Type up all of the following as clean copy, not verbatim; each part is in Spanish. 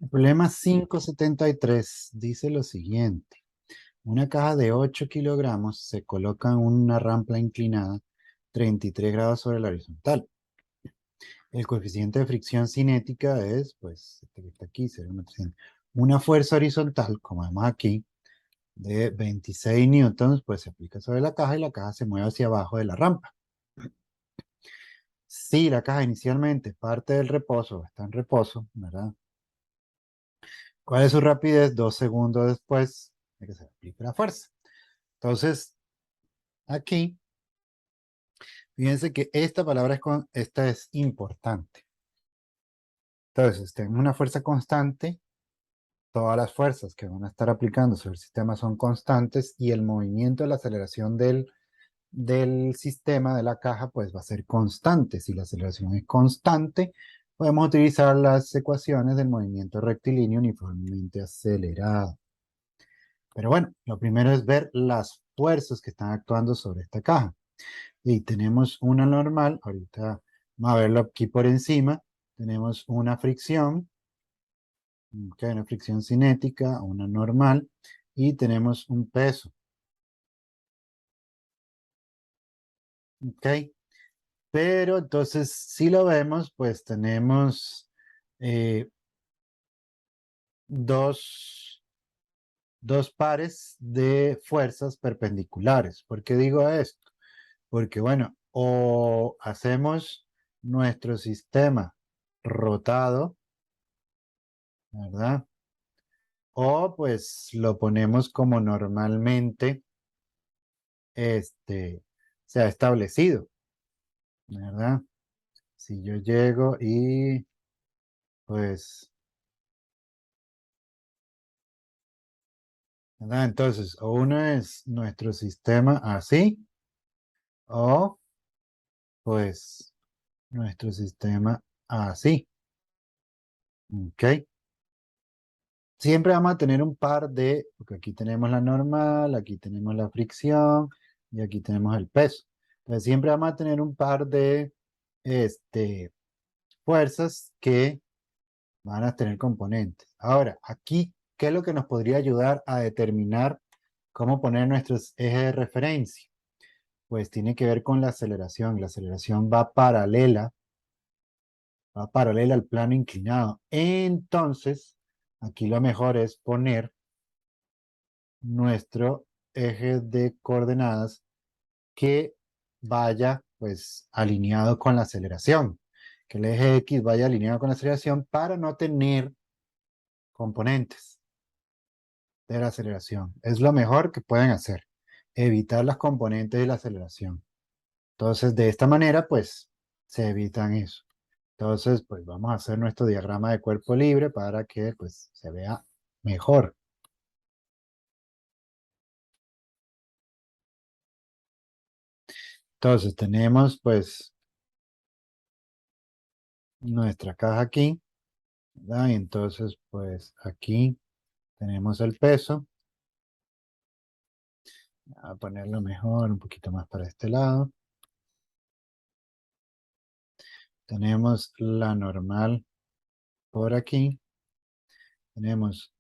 El problema 573 dice lo siguiente. Una caja de 8 kilogramos se coloca en una rampa inclinada 33 grados sobre la horizontal. El coeficiente de fricción cinética es, pues, este que está aquí, será una fuerza horizontal, como vemos aquí, de 26 newtons, pues se aplica sobre la caja y la caja se mueve hacia abajo de la rampa. Si la caja inicialmente parte del reposo, está en reposo, ¿verdad? ¿Cuál es su rapidez? 2 segundos después de que se aplique la fuerza. Entonces, aquí, fíjense que esta palabra esta es importante. Entonces, tenemos una fuerza constante, todas las fuerzas que van a estar aplicando sobre el sistema son constantes y el movimiento de la aceleración del sistema de la caja pues va a ser constante. Si la aceleración es constante, podemos utilizar las ecuaciones del movimiento rectilíneo uniformemente acelerado. Pero bueno, lo primero es ver las fuerzas que están actuando sobre esta caja. Y tenemos una normal, ahorita vamos a verlo aquí por encima, tenemos una fricción, una fricción cinética, una normal, y tenemos un peso. ¿Ok? Pero entonces, si lo vemos, pues tenemos eh, dos, dos pares de fuerzas perpendiculares. ¿Por qué digo esto? Porque, bueno, o hacemos nuestro sistema rotado, ¿verdad? O pues lo ponemos como normalmente se ha establecido, ¿verdad? Si yo llego y pues, ¿verdad? Entonces, o uno es nuestro sistema así, o pues nuestro sistema así, ¿ok? Siempre vamos a tener un par de, porque aquí tenemos la normal, aquí tenemos la fricción y aquí tenemos el peso. Entonces siempre vamos a tener un par de fuerzas que van a tener componentes. Ahora, aquí, ¿qué es lo que nos podría ayudar a determinar cómo poner nuestros ejes de referencia? Pues tiene que ver con la aceleración. La aceleración va paralela al plano inclinado. Entonces, aquí lo mejor es poner nuestro eje de coordenadas que vaya pues alineado con la aceleración. Que el eje X vaya alineado con la aceleración para no tener componentes de la aceleración. Es lo mejor que pueden hacer. Evitar las componentes de la aceleración. Entonces, de esta manera, pues, se evitan eso. Entonces, pues vamos a hacer nuestro diagrama de cuerpo libre para que, pues, se vea mejor. Entonces, tenemos, pues, nuestra caja aquí, ¿verdad? Y entonces, pues, aquí tenemos el peso. Voy a ponerlo mejor, un poquito más para este lado. Tenemos la normal por aquí. Tenemos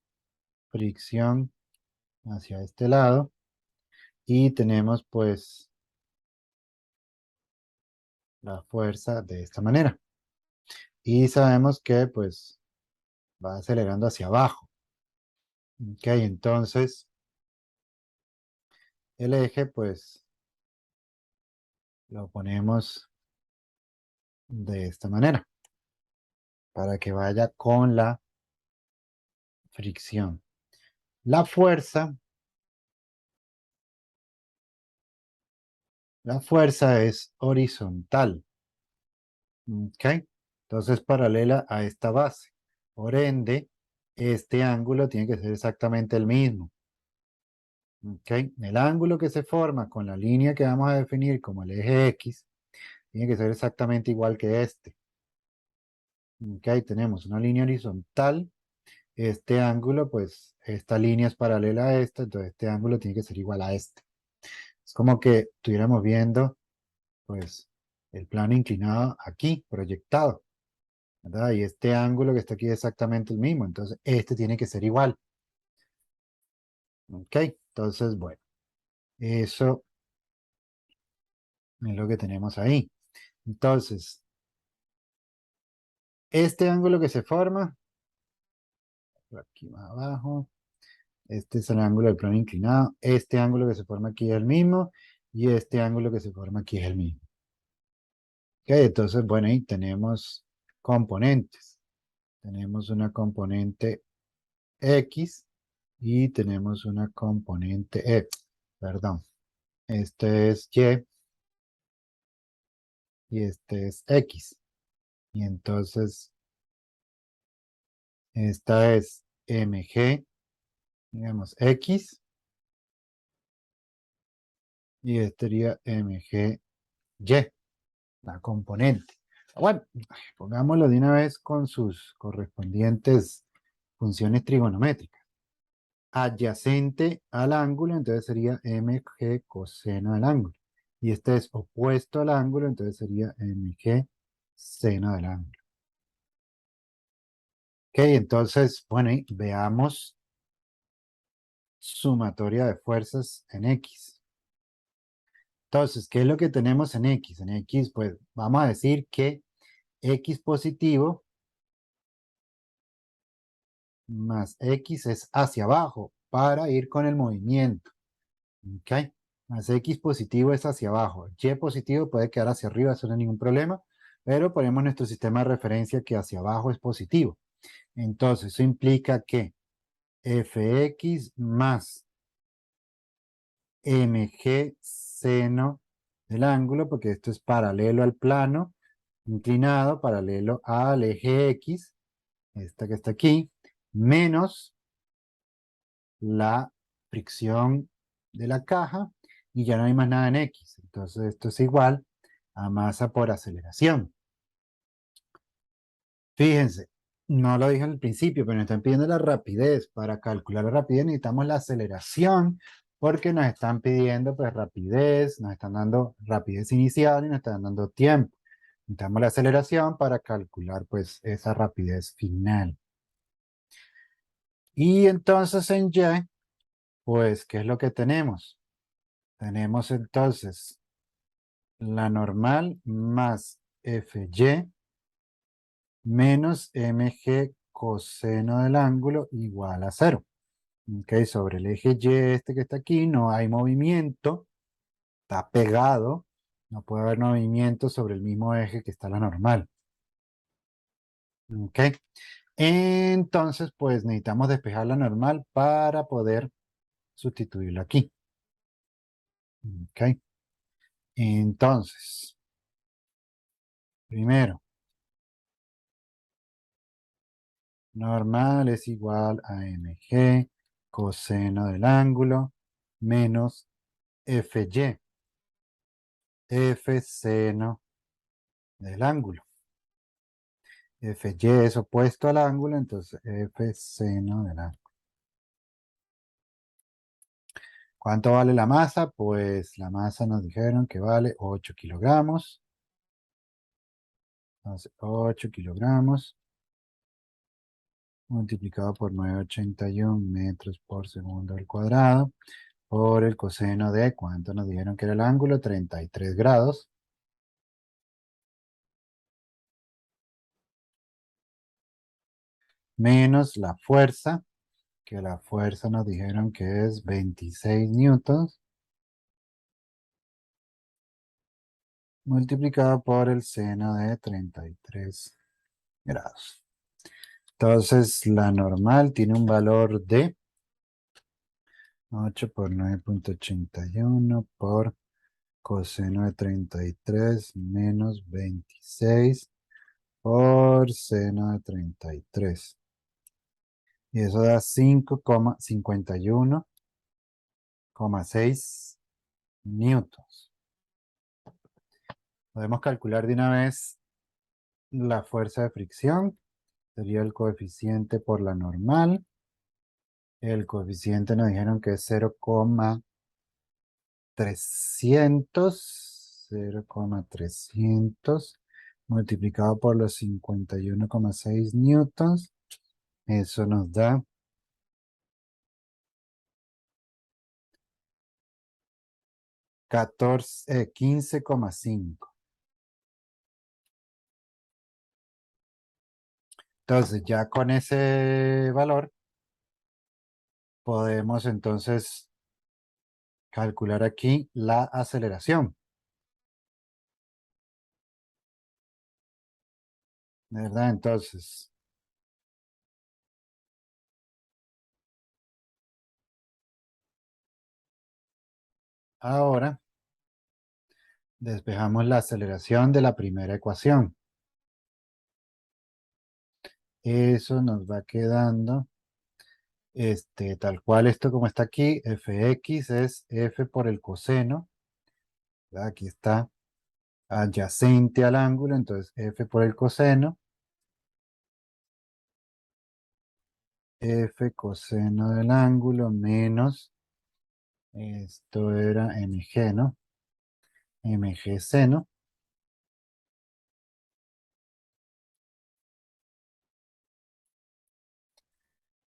fricción hacia este lado. Y tenemos, pues, la fuerza de esta manera. Y sabemos que, pues, va acelerando hacia abajo. Ok, entonces el eje, pues, lo ponemos de esta manera para que vaya con la fricción. La fuerza es horizontal. Ok, entonces paralela a esta base. Por ende, este ángulo tiene que ser exactamente el mismo. Ok, el ángulo que se forma con la línea que vamos a definir como el eje X tiene que ser exactamente igual que este. Ok, tenemos una línea horizontal. Este ángulo, pues, esta línea es paralela a esta, entonces este ángulo tiene que ser igual a este. Es como que estuviéramos viendo, pues, el plano inclinado aquí, proyectado. ¿verdad? Y este ángulo que está aquí es exactamente el mismo, entonces este tiene que ser igual. ¿Ok? Entonces, bueno, eso es lo que tenemos ahí. Entonces, este ángulo que se forma, por aquí más abajo, este es el ángulo del plano inclinado, este ángulo que se forma aquí es el mismo, y este ángulo que se forma aquí es el mismo. Ok, entonces, bueno, ahí tenemos componentes. Tenemos una componente X y tenemos una componente perdón, este es Y este es X. Y entonces esta es MG, digamos X, y este sería MGY, la componente. Bueno, pongámoslo de una vez con sus correspondientes funciones trigonométricas. Adyacente al ángulo, entonces sería MG coseno del ángulo. Y este es opuesto al ángulo, entonces sería MG seno del ángulo. Ok, entonces, bueno, y veamos sumatoria de fuerzas en X. Entonces, ¿qué es lo que tenemos en X? En X, pues vamos a decir que X positivo más X es hacia abajo para ir con el movimiento. ¿Ok? Más X positivo es hacia abajo. Y positivo puede quedar hacia arriba, eso no hay ningún problema, pero ponemos nuestro sistema de referencia que hacia abajo es positivo. Entonces, eso implica que Fx más mg seno del ángulo, porque esto es paralelo al plano inclinado, paralelo al eje X, esta que está aquí, menos la fricción de la caja, y ya no hay más nada en X. Entonces esto es igual a masa por aceleración. Fíjense, no lo dije al principio, pero nos están pidiendo la rapidez. Para calcular la rapidez necesitamos la aceleración, porque nos están pidiendo pues rapidez, nos están dando rapidez inicial y nos están dando tiempo. Necesitamos la aceleración para calcular pues esa rapidez final. Y entonces en Y, pues, ¿qué es lo que tenemos? Tenemos entonces la normal más FY menos MG coseno del ángulo igual a 0. Ok, sobre el eje Y este que está aquí no hay movimiento, está pegado, no puede haber movimiento sobre el mismo eje que está la normal. Ok, entonces pues necesitamos despejar la normal para poder sustituirlo aquí. Ok, entonces, primero, normal es igual a mg coseno del ángulo menos fy, f seno del ángulo. Fy es opuesto al ángulo, entonces f seno del ángulo. ¿Cuánto vale la masa? Pues la masa nos dijeron que vale 8 kilogramos. Entonces 8 kilogramos multiplicado por 981 metros por segundo al cuadrado por el coseno de, ¿cuánto nos dijeron que era el ángulo? 33 grados. Menos la fuerza, que la fuerza nos dijeron que es 26 newtons, multiplicado por el seno de 33 grados. Entonces, la normal tiene un valor de 8 por 9,81 por coseno de 33 menos 26 por seno de 33. Y eso da 5,51,6 newtons. Podemos calcular de una vez la fuerza de fricción. Sería el coeficiente por la normal. El coeficiente nos dijeron que es 0,300. 0,300 multiplicado por los 51,6 newtons. Eso nos da 15,5. Entonces, ya con ese valor, podemos entonces calcular aquí la aceleración, ¿verdad? Entonces, ahora despejamos la aceleración de la primera ecuación. Eso nos va quedando, tal cual esto como está aquí, fx es f por el coseno, ¿verdad? Aquí está adyacente al ángulo, entonces f por el coseno, f coseno del ángulo menos, esto era mg, ¿no? Mg seno,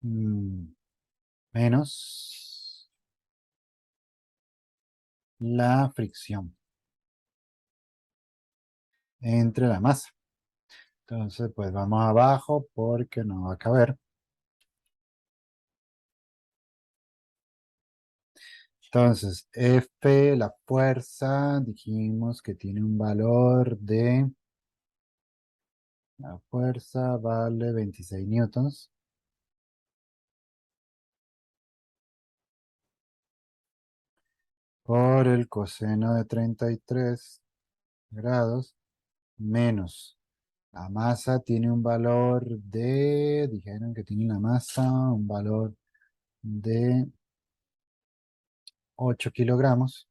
mm, menos la fricción entre la masa. Entonces, pues vamos abajo porque no va a caber. Entonces, F, la fuerza, dijimos que tiene un valor de, la fuerza vale 26 newtons por el coseno de 33 grados menos. La masa tiene un valor de, dijeron que tiene la masa un valor de 8 kilogramos.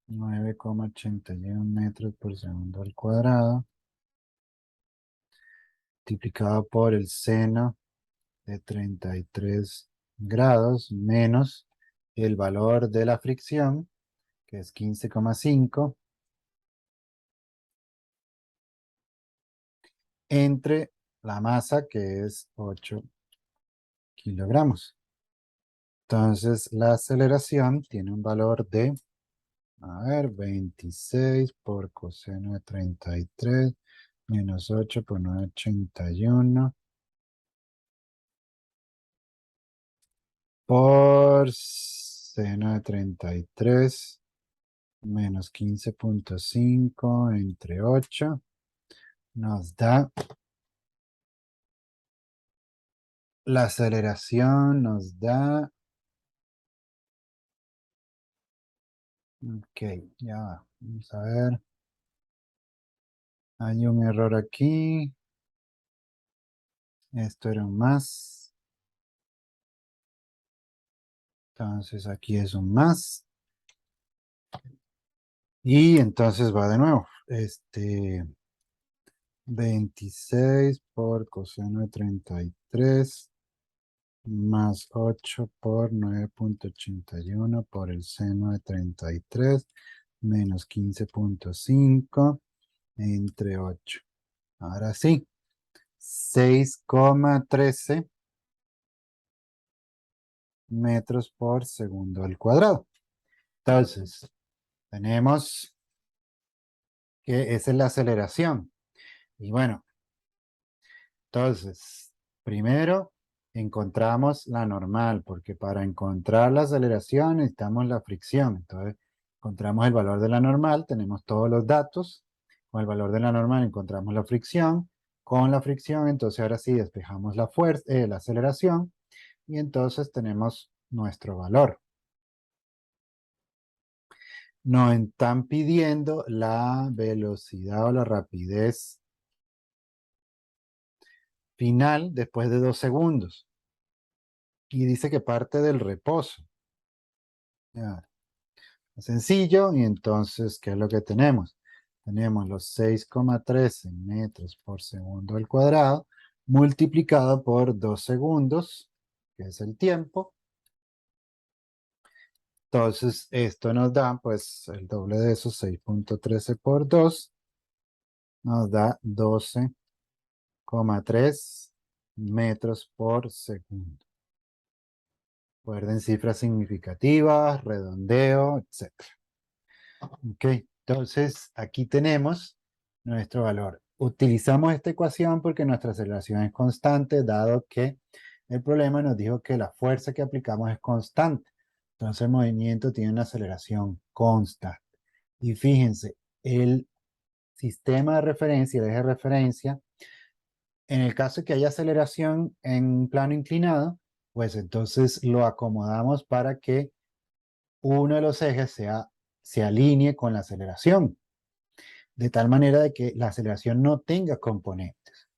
9,81 metros por segundo al cuadrado, multiplicado por el seno de 33 grados menos el valor de la fricción, que es 15,5, entre la masa, que es 8 kilogramos. Entonces, la aceleración tiene un valor de, a ver, 26 por coseno de 33 menos 8 por 9,81 por seno de 33 menos 15,5 entre 8 nos da, la aceleración nos da, ok, ya va, vamos a ver, hay un error aquí, esto era un más, entonces aquí es un más, y entonces va de nuevo, 26 por coseno de 33 más 8 por 9,81 por el seno de 33 menos 15,5 entre 8. Ahora sí, 6,13 metros por segundo al cuadrado. Entonces, tenemos que esa es la aceleración. Y bueno, entonces, primero encontramos la normal, porque para encontrar la aceleración necesitamos la fricción. Entonces, encontramos el valor de la normal, tenemos todos los datos. Con el valor de la normal encontramos la fricción. Con la fricción, entonces ahora sí despejamos la fuerza, la aceleración, y entonces tenemos nuestro valor. Nos están pidiendo la velocidad o la rapidez final después de 2 segundos. Y dice que parte del reposo. Ya, sencillo, y entonces, ¿qué es lo que tenemos? Tenemos los 6,13 metros por segundo al cuadrado multiplicado por 2 segundos, que es el tiempo. Entonces, esto nos da, pues, el doble de eso, 6.13 por 2, nos da 12,3 metros por segundo. Recuerden cifras significativas, redondeo, etc. Ok, entonces aquí tenemos nuestro valor. Utilizamos esta ecuación porque nuestra aceleración es constante, dado que el problema nos dijo que la fuerza que aplicamos es constante. Entonces el movimiento tiene una aceleración constante. Y fíjense, el sistema de referencia, el eje de referencia, en el caso de que haya aceleración en plano inclinado, pues entonces lo acomodamos para que uno de los ejes se alinee con la aceleración, de tal manera de que la aceleración no tenga componentes.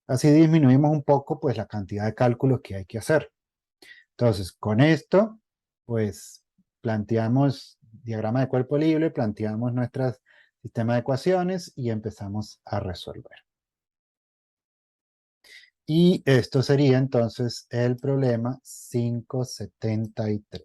Así disminuimos un poco pues la cantidad de cálculos que hay que hacer. Entonces, con esto, pues planteamos diagrama de cuerpo libre, planteamos nuestro sistema de ecuaciones y empezamos a resolver. Y esto sería entonces el problema 573.